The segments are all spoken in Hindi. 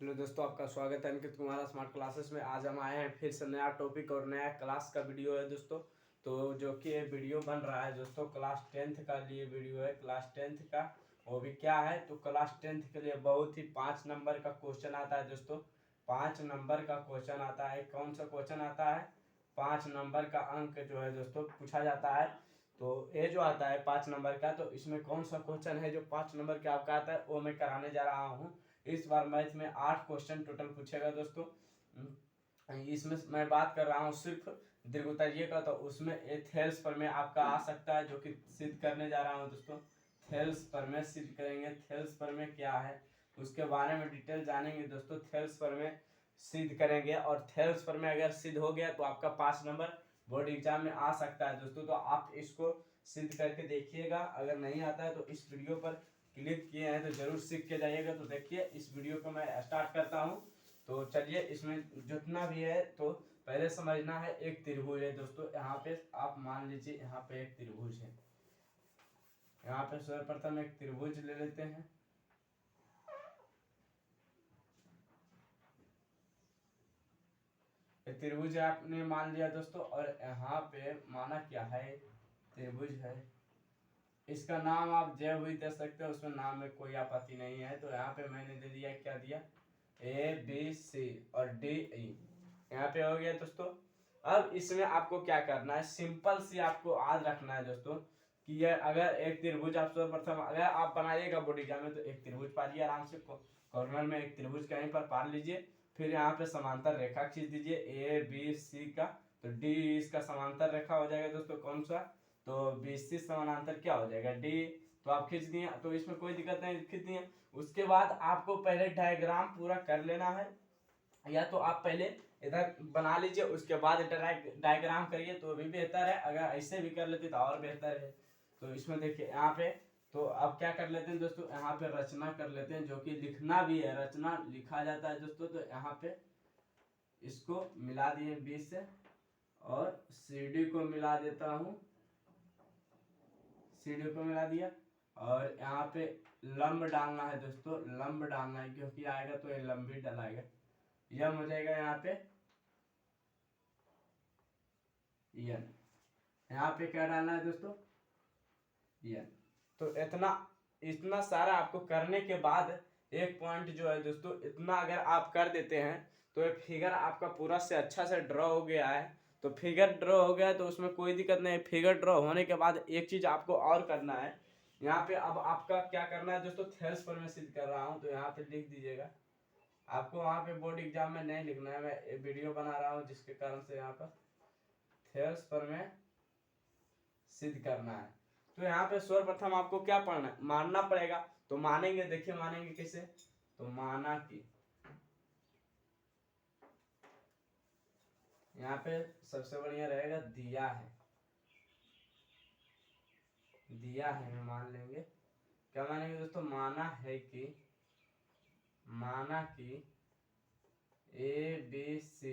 हेलो दोस्तों, आपका स्वागत है अंकित कुमार स्मार्ट क्लासेस में। आज हम आए हैं फिर से नया टॉपिक और नया क्लास का वीडियो है दोस्तों। तो जो कि ये वीडियो बन रहा है दोस्तों क्लास 10th का लिए वीडियो है, क्लास 10th का। वो भी क्या है तो क्लास 10th के लिए बहुत ही 5 नंबर का क्वेश्चन आता है दोस्तों। 5 नंबर का क्वेश्चन आता है। कौन सा क्वेश्चन आता है? 5 नंबर का अंक जो है दोस्तों पूछा जाता है। तो ये जो आता है 5 नंबर का, तो इसमें कौन सा क्वेश्चन है जो 5 नंबर का आपका आता है वो मैं कराने जा रहा हूँ। इस बार मैथ में 8 क्वेश्चन टोटल पूछेगा दोस्तों। इसमें मैं बात कर रहा हूँ सिर्फ दीर्घोत्तरीय का, तो उसमें थेल्स पर में आपका आ सकता है, जो कि सिद्ध करने जा रहा हूँ दोस्तों। थेल्स पर में सिद्ध करेंगे। थेल्स पर में क्या है उसके बारे में डिटेल जानेंगे दोस्तों। थेल्स पर में सिद्ध करेंगे, और थेल्स पर में अगर सिद्ध हो गया तो आपका 5 नंबर बोर्ड एग्जाम में आ सकता है दोस्तों। तो आप इसको सिद्ध करके देखिएगा। अगर नहीं आता है तो इस वीडियो पर क्लिक किए हैं तो जरूर सीख के जाइएगा। तो देखिए इस वीडियो को मैं स्टार्ट करता हूँ। तो चलिए, इसमें जितना भी है तो पहले समझना है। एक त्रिभुज है दोस्तों, यहाँ पे आप मान लीजिए यहाँ पे एक त्रिभुज है। यहाँ पे सर्वप्रथम एक त्रिभुज ले लेते हैं। त्रिभुज आपने मान लिया दोस्तों, और यहाँ पे माना क्या है, त्रिभुज है। इसका नाम आप जय भी दे सकते हो, उसमें नाम में कोई आपत्ति नहीं है। तो यहाँ पे मैंने दे दिया, क्या दिया, ABC और DE। यहाँ पे हो गया दोस्तों। अब इसमें आपको क्या करना है, सिंपल सी आपको याद रखना है दोस्तों कि ये अगर एक त्रिभुज आप सर्वप्रथम अगर आप बनाइएगा बोर्ड एग्जाम में, तो एक त्रिभुज पारिए आराम से। कॉर्नर में एक त्रिभुज कहीं पर पार लीजिए, फिर यहाँ पे समांतर रेखा खींच दीजिए ABC का। तो D इसका समांतर रेखा हो जाएगा दोस्तों। कौन सा? तो BC समानांतर क्या हो जाएगा, D। तो आप खींच दिए, तो इसमें कोई दिक्कत नहीं, खींच दिए। उसके बाद आपको पहले डायग्राम पूरा कर लेना है, या तो आप पहले इधर बना लीजिए उसके बाद डायग्राम करिए तो भी बेहतर है। अगर ऐसे भी कर लेते तो और बेहतर है। तो इसमें देखिए यहाँ पे, तो अब क्या कर लेते हैं दोस्तों, यहाँ पे रचना कर लेते हैं, जो कि लिखना भी है, रचना लिखा जाता है दोस्तों। तो यहाँ पे इसको मिला दिए 20 से, और CD को मिला देता हूँ। CD को मिला दिया, और यहाँ पे लंब डालना है दोस्तों, लंब डालना है, क्योंकि आएगा तो ये लंबी डलाएगा। यह हो जाएगा यहाँ पे यन। यहाँ पे क्या डालना है दोस्तों, यन। तो इतना इतना सारा आपको करने के बाद एक पॉइंट जो है दोस्तों, इतना अगर आप कर देते हैं तो एक फिगर आपका पूरा से अच्छा से ड्रॉ हो गया है। तो फिगर ड्रॉ हो गया तो उसमें कोई दिक्कत नहीं। फिगर ड्रॉ होने के बाद एक चीज आपको और करना है। यहाँ पे अब आपका क्या करना है दोस्तों, थेल्स पर मैं सिद्ध कर रहा हूँ, तो यहाँ पे लिख दीजिएगा। आपको वहाँ पे बोर्ड एग्जाम में नहीं लिखना है, मैं वीडियो बना रहा हूँ जिसके कारण से यहाँ पर थेल्स पर में सिद्ध करना है। तो यहाँ पे सर्वप्रथम आपको क्या पढ़ना मानना पड़ेगा। तो मानेंगे, देखिए मानेंगे कैसे। तो माना कि यहाँ पे सबसे बढ़िया रहेगा दिया है, दिया है मान लेंगे। क्या मानेंगे दोस्तों, माना कि ABC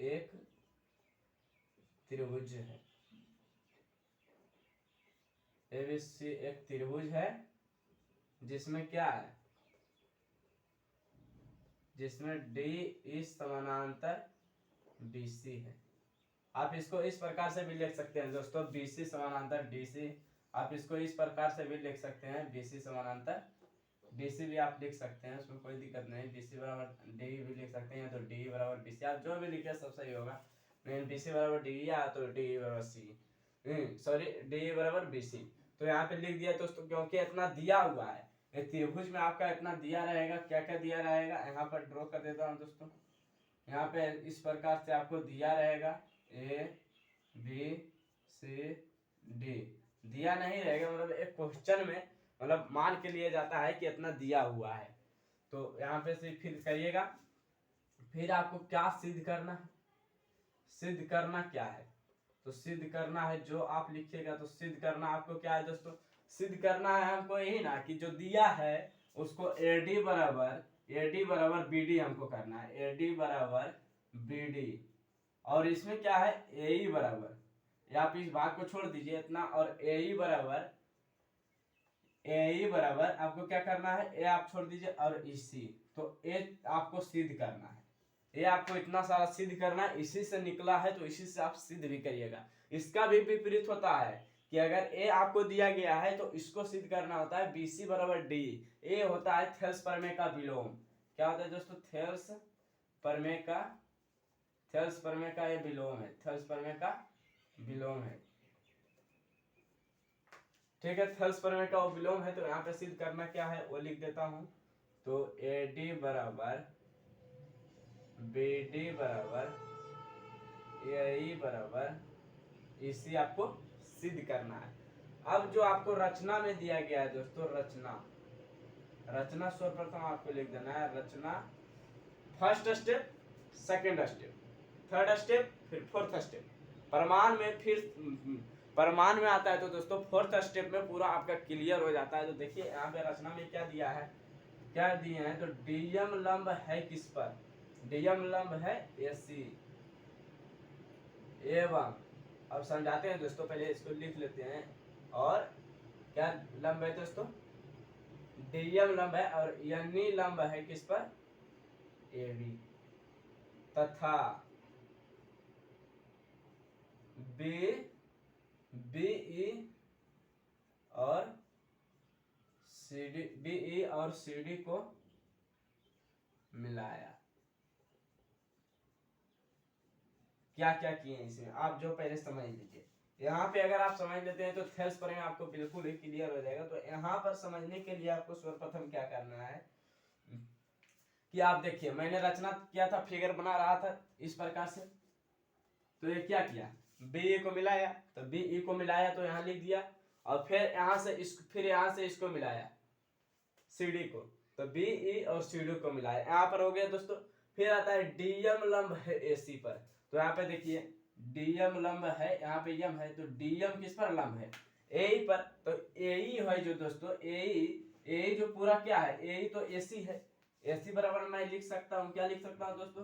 एक त्रिभुज है। ABC एक त्रिभुज है जिसमें क्या है, जिसमें D इस समानांतर BC है। आप इसको इस प्रकार से भी लिख सकते हैं दोस्तों, BC समानांतर DC। आप इसको इस प्रकार से भी लिख सकते हैं, BC समानांतर DC भी आप लिख सकते हैं, उसमें कोई दिक्कत नहीं। BC बराबर D भी लिख सकते हैं, तो D बराबर BC आप जो भी लिखे सब सही होगा। लेकिन BC बराबर D या तो D बराबर C, सॉरी D बराबर BC। तो यहाँ पे लिख दिया दोस्तों, क्योंकि इतना दिया हुआ है त्रिभुज में, आपका इतना दिया रहेगा। क्या क्या दिया रहेगा, यहाँ पर ड्रॉ कर देता हूँ दोस्तों। यहाँ पे इस प्रकार से आपको दिया रहेगा ABCD। दिया नहीं रहेगा, मतलब एक क्वेश्चन में मतलब मान के लिए जाता है कि इतना दिया हुआ है। तो यहाँ पे से फिर करिएगा। फिर आपको क्या सिद्ध करना है, सिद्ध करना क्या है, तो सिद्ध करना है जो आप लिखिएगा। तो सिद्ध करना आपको क्या है दोस्तों, सिद्ध करना है हमको यही ना कि जो दिया है उसको AD बराबर BD हमको करना है, AD बराबर BD। और इसमें क्या है, AE बराबर, या आप इस भाग को छोड़ दीजिए इतना, और AE बराबर ए बराबर आपको क्या करना है, ए आप छोड़ दीजिए और इसी, तो ए आपको सिद्ध करना है, ये आपको इतना सारा सिद्ध करना है, इसी से निकला है तो इसी से आप सिद्ध भी करिएगा। इसका भी विपरीत होता है कि अगर ए आपको दिया गया है तो इसको सिद्ध करना होता है BC बराबर डी। ए होता है थेल्स प्रमेय का विलोम। क्या होता है दोस्तों, थेल्स प्रमेय का ये विलोम है, थेल्स प्रमेय का विलोम है। ठीक है, थेल्स प्रमेय का वो विलोम है, तो यहाँ पे सिद्ध करना क्या है वो लिख देता हूं। तो AD बराबर BD बराबर AE बराबर इसी आपको सिद्ध करना है। अब जो आपको रचना में दिया गया है दोस्तों, रचना सर्वप्रथम आपको लिख देना है, रचना first step, second step, third step, फिर फोर्थ स्टेप। परमाण में आता है तो दोस्तों फोर्थ स्टेप में पूरा आपका क्लियर हो जाता है। तो देखिए यहाँ पे रचना में क्या दिया है, क्या दिए हैं, तो डीएम लंब है किस पर, डीएम लंब है AC एवं, अब समझाते हैं दोस्तों, पहले इसको लिख लेते हैं। और क्या लंब है दोस्तों, डीएम लंब है, और यनी लंब है किस पर, AB, तथा BE और CD को मिलाया। क्या क्या किए इसमें आप जो पहले समझ लीजिए। यहाँ पे अगर आप समझ लेते हैं तो थेल्स प्रमेय आपको बिल्कुल ही क्लियर हो जाएगा। तो यहाँ पर समझने के लिए आपको सर्वप्रथम क्या करना है कि आप देखिए, मैंने रचना किया था, फिगर बना रहा था इस प्रकार से, तो ये क्या किया, BE को मिलाया, तो BE को मिलाया तो यहाँ लिख दिया, और फिर यहाँ से इसको मिलाया CD को, तो BE और CD को मिलाया, यहाँ पर हो गया दोस्तों। फिर आता है डीएम लंब है AC पर, तो यहाँ पे देखिए डीएम लंब है, यहाँ पे यम है, तो डीएम किस पर लंब है, AE पर, तो AE है जो दोस्तों, AE जो पूरा क्या है, AE तो AC है, AC बराबर मैं लिख सकता हूँ, क्या लिख सकता हूँ दोस्तों,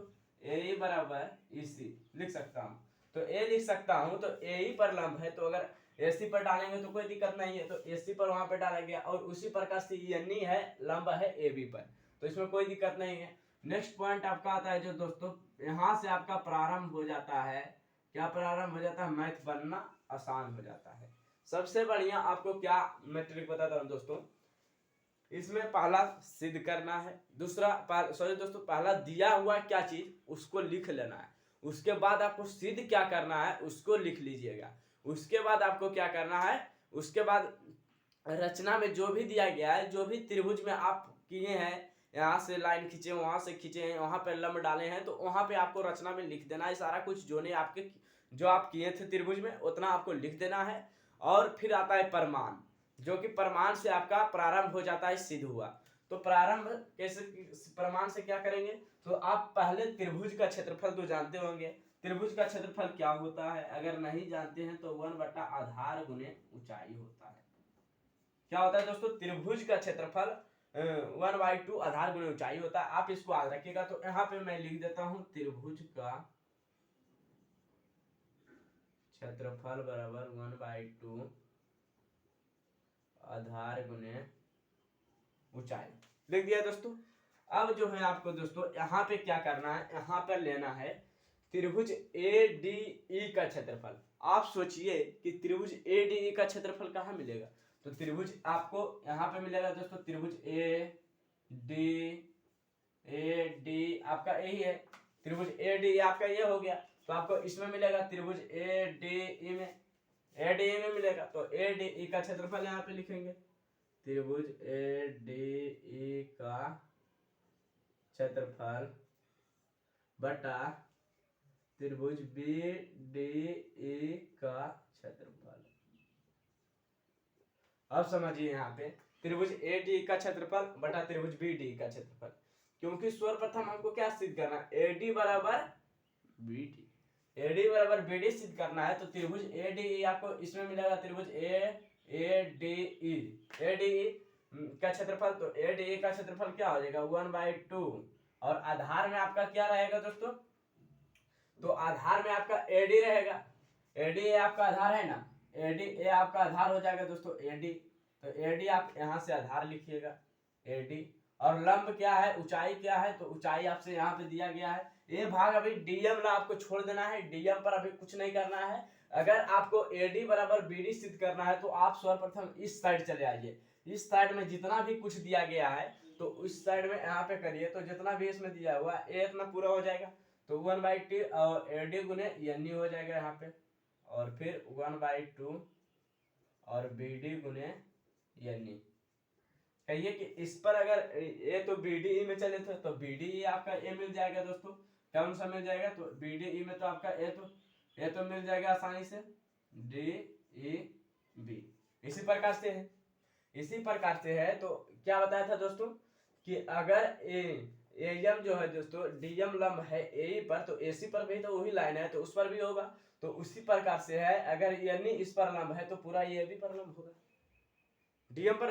AE बराबर EC लिख सकता हूँ। तो A लिख सकता हूँ, तो AE पर लंब है, तो अगर AC पर डालेंगे तो कोई दिक्कत नहीं है, तो AC पर वहां पे डाला गया, और उसी प्रकार से यनी है लंब है AB पर, तो इसमें कोई दिक्कत नहीं है। नेक्स्ट पॉइंट आपका आता है जो दोस्तों, यहाँ से आपका प्रारंभ हो जाता है, क्या प्रारंभ हो जाता है, मैथ बनना आसान हो जाता है। सबसे बढ़िया आपको क्या मैट्रिक बताता हूँ दोस्तों, इसमें पहला सिद्ध करना है, पहला दिया हुआ क्या चीज उसको लिख लेना है, उसके बाद आपको सिद्ध क्या करना है उसको लिख लीजिएगा। उसके बाद आपको क्या करना है, उसके बाद रचना में जो भी दिया गया है, जो भी त्रिभुज में आप किए हैं, यहाँ से लाइन खींचे, वहां से खींचे हैं, वहां पे लंब डाले हैं, तो वहां पे आपको रचना में लिख देना है सारा कुछ, जो आप किए थे त्रिभुज में उतना आपको लिख देना है। और फिर आता है परमाण, जो कि परमाण से आपका प्रारंभ हो जाता है सिद्ध हुआ। तो प्रारंभ कैसे, प्रमाण से क्या करेंगे, तो आप पहले त्रिभुज का क्षेत्रफल तो जानते होंगे, त्रिभुज का क्षेत्रफल क्या होता है, अगर नहीं जानते हैं तो 1 बटा आधार गुने ऊंचाई होता है। क्या होता है दोस्तों, त्रिभुज का क्षेत्रफल 1/2 आधार गुने ऊंचाई होता है, आप इसको याद रखिएगा। तो यहाँ पे मैं लिख देता हूं, त्रिभुज का क्षेत्रफल बराबर 1/2 आधार गुने ऊंचाई, लिख दिया दोस्तों। अब जो है आपको दोस्तों यहाँ पे क्या करना है, यहाँ पर लेना है त्रिभुज ADE का क्षेत्रफल। आप सोचिए कि त्रिभुज ADE का क्षेत्रफल कहाँ मिलेगा, तो त्रिभुज आपको यहाँ पे मिलेगा दोस्तों, त्रिभुज AD आपका यही है, त्रिभुज ADE आपका ये हो गया, तो आपको इसमें मिलेगा त्रिभुज ADE में मिलेगा, तो ADE का क्षेत्रफल यहाँ पे लिखेंगे, त्रिभुज ADE का क्षेत्रफल बटा त्रिभुज BDE का क्षेत्रफल। अब समझिए यहाँ पे त्रिभुज ADE का क्षेत्रफल बटा त्रिभुज BDE का क्षेत्रफल, क्योंकि सर्वप्रथम हमको क्या सिद्ध करना है, AD बराबर BD सिद्ध करना है। तो त्रिभुज ADE आपको इसमें मिलेगा, त्रिभुज ADE का क्षेत्रफल, तो ADE का क्षेत्रफल क्या हो जाएगा 1/2, और आधार में आपका क्या रहेगा दोस्तों, तो आधार में आपका AD रहेगा, AD आपका आधार है ना, AD आपका आधार हो जाएगा दोस्तों, AD तो AD आप यहाँ से आधार लिखिएगा AD, और लंब क्या है, ऊंचाई क्या है, तो ऊंचाई आपसे यहाँ पे दिया गया है। ये भाग अभी DM ला आपको छोड़ देना है, DM पर अभी कुछ नहीं करना है। अगर आपको AD बराबर BD सिद्ध करना है तो आप सर्वप्रथम इस साइड चले आइए। इस साइड में जितना भी कुछ दिया गया है तो उस साइड में यहाँ पे करिए, तो जितना भी इसमें दिया हुआ है ये इतना पूरा हो जाएगा। तो 1/2 और AD गुने NE हो जाएगा यहाँ पे, और फिर 1/2 और BD गुने NE। कहिए कि इस पर अगर ये तो BDE में चले थे तो BDE आपका ए मिल जाएगा दोस्तों। कौन सा मिल जाएगा, तो BDE में तो आपका ए तो मिल जाएगा आसानी से DEB। इसी प्रकार से है, इसी प्रकार से है। तो क्या बताया था दोस्तों कि अगर AM जो है दोस्तों DM लंब है AE पर, तो AC पर भी तो वही लाइन है तो उस पर भी होगा। तो उसी प्रकार से है, अगर NE इस पर लंब है तो पूरा AB पर लंब होगा। DM पर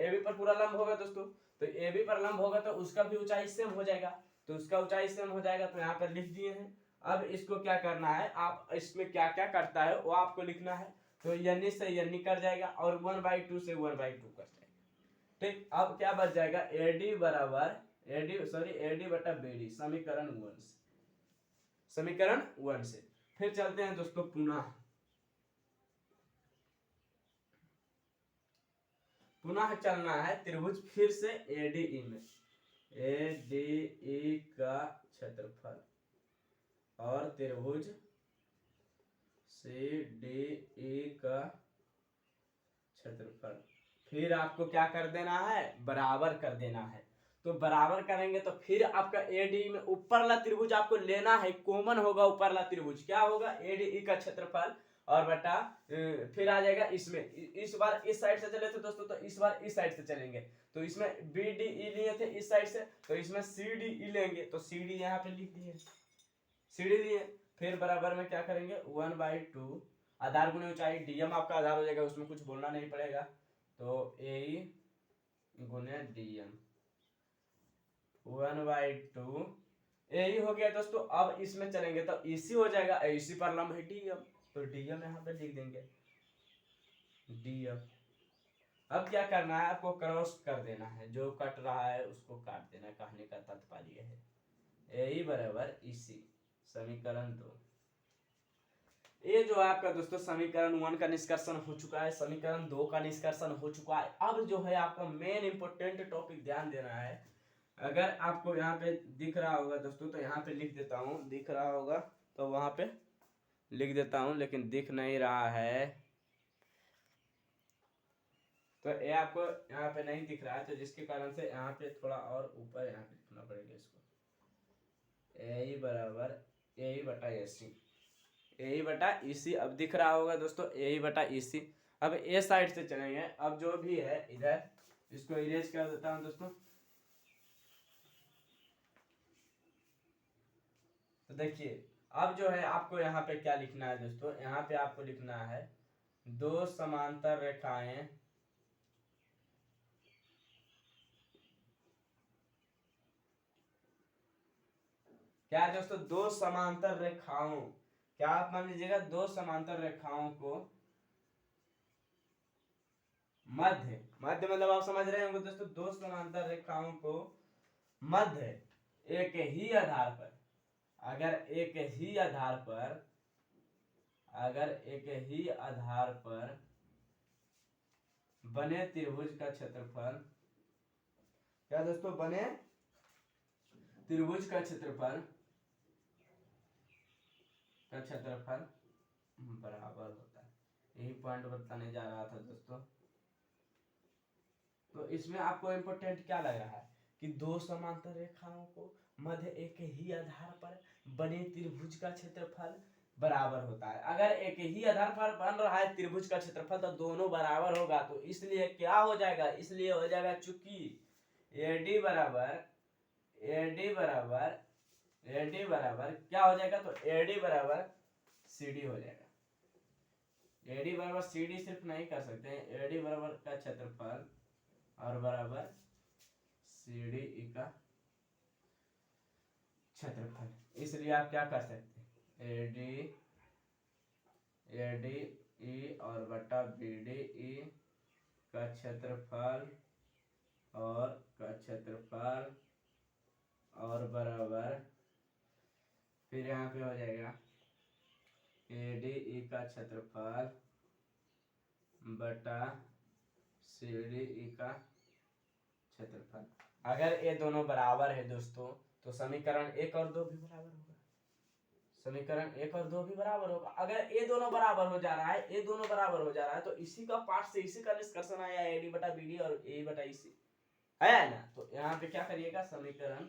AB पर पूरा लंब होगा दोस्तों, तो AB पर लंब होगा तो उसका भी ऊंचाई सेम हो जाएगा। तो उसका ऊंचाई सेम हो जाएगा, तो यहाँ पर लिख दिए हैं। अब इसको क्या करना है, आप इसमें क्या क्या करता है वो आपको लिखना है। तो NE से NE कर जाएगा और 1/2 से 1/2 कर जाएगा। ठीक, अब क्या बच जाएगा, AD बराबर AD बटा BD समीकरण 1 से, समीकरण 1 से। फिर चलते हैं दोस्तों पुनः चलना है त्रिभुज फिर से ADE में। ADE का क्षेत्रफल और त्रिभुज CDE का क्षेत्रफल, फिर आपको क्या कर देना है, बराबर कर देना है। तो बराबर करेंगे तो फिर आपका ADE में ऊपरला त्रिभुज आपको लेना है, कॉमन होगा ऊपरला त्रिभुज, क्या होगा, ADE का क्षेत्रफल और बटा फिर आ जाएगा इसमें। इस बार इस साइड से चले थे दोस्तों, तो इस बार इस साइड से चलेंगे। तो इसमें BDE लिए थे इस साइड से, तो इसमें CDE लेंगे। तो CD यहाँ पे लिख दिए, CD लिए। फिर बराबर में क्या करेंगे, 1/2 आधार गुने ऊंचाई, DM आपका आधार हो जाएगा, उसमें कुछ बोलना नहीं पड़ेगा। तो AE गुने DM 1/2 यही हो गया दोस्तों। अब इसमें चलेंगे तो EC हो जाएगा, EC पर लंब है DM, तो DM यहाँ पे लिख देंगे DM। अब क्या करना है, आपको क्रॉस कर देना है, जो कट रहा है उसको काट देना, कहने का तात्पर्य है। AE बराबर EC समीकरण 2। ये जो आपका दोस्तों समीकरण 1 का निष्कर्षण हो चुका है, समीकरण 2 का निष्कर्षण हो चुका है। अब जो है आपका मेन इंपोर्टेंट टॉपिक ध्यान देना है। अगर आपको यहाँ पे दिख रहा होगा दोस्तों, तो यहाँ पे लिख देता हूँ, दिख रहा होगा तो वहां पे लिख देता हूँ, लेकिन दिख नहीं रहा है तो ये आपको यहाँ पे नहीं दिख रहा है, तो जिसके कारण से यहाँ पे थोड़ा और ऊपर यहाँ पे लिखना पड़ेगा इसको। AE बराबर AE बटा AC, AE बटा EC अब दिख रहा होगा दोस्तों, AE बटा EC। अब ए साइड से चलेंगे, अब जो भी है इधर इसको इरेज कर देता हूँ दोस्तों। तो देखिए अब जो है आपको यहाँ पे क्या लिखना है दोस्तों, यहाँ पे आपको लिखना है दो समांतर रेखाएं क्या दोस्तों, दो समांतर रेखाओं, क्या आप मान लीजिएगा, दो समांतर रेखाओं को मध्य मध्य मतलब आप समझ रहे होंगे दोस्तों, दो समांतर रेखाओं को मध्य एक ही आधार पर, अगर एक ही आधार पर, अगर एक ही आधार पर बने त्रिभुज का क्षेत्रफल, क्या दोस्तों, बने त्रिभुज का क्षेत्रफल बराबर होता है। यही पॉइंट बताने जा रहा था दोस्तों। तो इसमें आपको इंपोर्टेंट क्या लग रहा है कि दो समांतर रेखाओं को मध्य एक ही आधार पर बने त्रिभुज का क्षेत्रफल बराबर होता है। अगर एक ही आधार पर बन रहा है त्रिभुज का क्षेत्रफल तो दोनों बराबर होगा। तो इसलिए क्या हो जाएगा, इसलिए हो जाएगा चूंकि AD बराबर क्या हो जाएगा, तो AD बराबर CD हो जाएगा। AD बराबर CD सिर्फ नहीं कर सकते हैं, AD बराबर का क्षेत्रफल और बराबर CDE का क्षेत्रफल। इसलिए आप क्या कर सकते हैं, ADE और बटा BDE का क्षेत्रफल और बराबर, फिर यहाँ पे हो जाएगा ADE का क्षेत्रफल बटा CDE का क्षेत्रफल। अगर ये दोनों बराबर है दोस्तों तो समीकरण 1 और 2 भी बराबर होगा। समीकरण 1 और 2 भी बराबर होगा। अगर ये दोनों बराबर हो जा रहा है, ये दोनों बराबर हो जा रहा है, तो इसी का पार्ट से इसी का निष्कर्षण आया AD बटा BD और A बटा EC है ना। तो यहाँ पे क्या करिएगा, समीकरण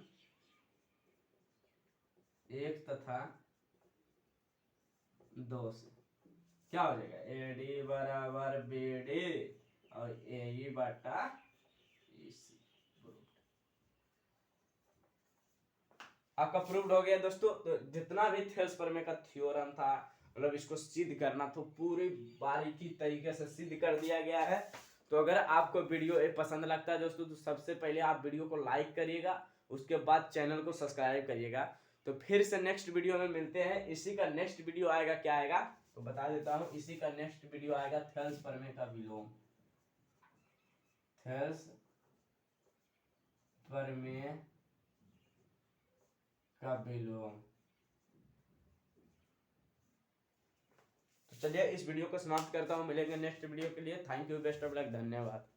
1 तथा 2 से क्या हो जाएगा, AD बराबर BD और AE बटा EC। आपका प्रूव्ड हो गया दोस्तों। तो जितना भी थेल्स प्रमेय का थ्योरम था, मतलब इसको सिद्ध करना तो पूरी बारीकी तरीके से सिद्ध कर दिया गया है। तो अगर आपको वीडियो ये पसंद लगता है दोस्तों, तो सबसे पहले आप वीडियो को लाइक करिएगा, उसके बाद चैनल को सब्सक्राइब करिएगा। तो फिर से नेक्स्ट वीडियो में मिलते हैं। इसी का नेक्स्ट वीडियो आएगा, क्या आएगा तो बता देता हूँ। इसी का नेक्स्ट वीडियो आएगा थेल्स प्रमेय का विलोम, थेल्स प्रमेय का विलोम। तो चलिए इस वीडियो को समाप्त करता हूँ। मिलेंगे नेक्स्ट वीडियो के लिए। Thank you, best of luck, धन्यवाद।